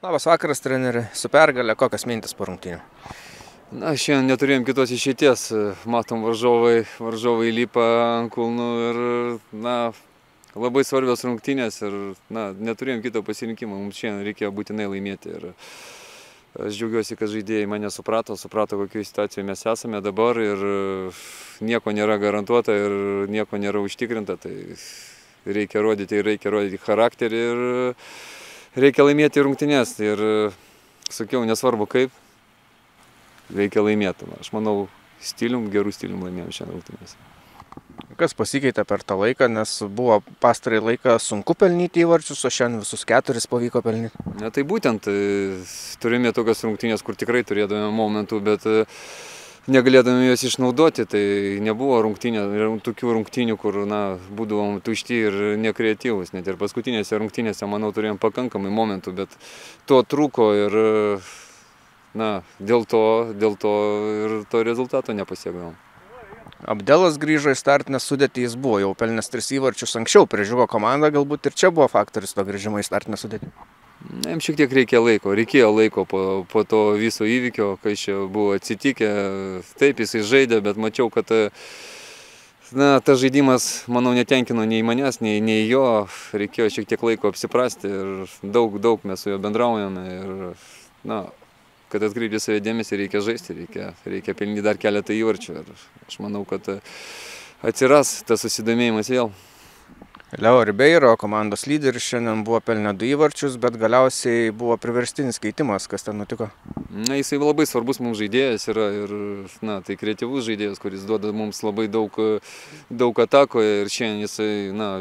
Labas vakaras, treneri. Su pergalė, kokias mintis po rungtynių? Na, šiandien neturėjom kitos išeities. Matom, varžovai lipa ant kulnų ir, labai svarbios rungtynės ir, neturėjom kito pasirinkimo. Mums šiandien reikėjo būtinai laimėti. Ir aš džiaugiuosi, kad žaidėjai mane suprato, kokioje situacijoje mes esame dabar ir nieko nėra garantuota ir nieko nėra užtikrinta. Tai reikia rodyti charakterį ir reikia laimėti rungtynes. Ir sakiau, nesvarbu kaip, reikia laimėti. Aš manau, gerų stilium laimėjom šiandien rungtynės. Kas pasikeitė per tą laiką, nes buvo pastarąjį laiką sunku pelnyti įvarčius, o šiandien visus 4 pavyko pelnyti? Ne, tai būtent turime tokias rungtynės, kur tikrai turėdame momentų, bet negalėdami juos išnaudoti. Tai nebuvo tokių rungtynių, kur būdavom tušti ir nekreatyvus. Net ir paskutinėse rungtynėse, manau, turėjom pakankamai momentų, bet to trūko ir dėl to ir to rezultato nepasiekdavom. Abdelas grįžo į startinę sudėtį, jis buvo jau pelnęs 3 įvarčius anksčiau prieš Žiūgo komandą, galbūt ir čia buvo faktorius to grįžimo į startinę sudėtį. Jam šiek tiek reikėjo laiko po to viso įvykio, kai čia buvo atsitikę. Taip, jisai žaidė, bet mačiau, kad tas žaidimas, manau, netenkino nei manęs, nei jo. Reikėjo šiek tiek laiko apsiprasti ir daug mes su juo bendraujame. Ir, kad atkreipti save dėmesį, reikia žaisti, reikia pelnyti dar keletą įvarčių. Ir aš manau, kad atsiras tas susidomėjimas vėl. Leo Ribeiro, komandos lyderis, šiandien buvo pelnę 2 įvarčius, bet galiausiai buvo priverstinis keitimas. Kas ten nutiko? Jisai labai svarbus mums žaidėjas yra ir tai kreatyvus žaidėjas, kuris duoda mums labai daug atakoje ir šiandien jisai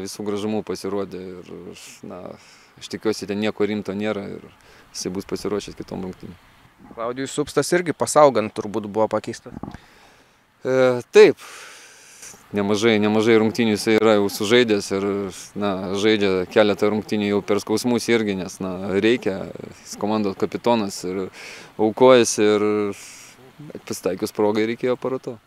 visų gražumų pasirodė. Ir aš tikiuosi, ten nieko rimto nėra ir jisai bus pasiruošęs kitom rungtynėm. Klaudijus Supstas irgi pasaugant turbūt buvo pakeistas. Taip, nemažai rungtynių jisai yra jau sužaidęs ir žaidžia keletą rungtynių jau per skausmus irgi, nes reikia, jis komandos kapitonas ir aukojasi ir pasitaikius progai reikėjo aparato.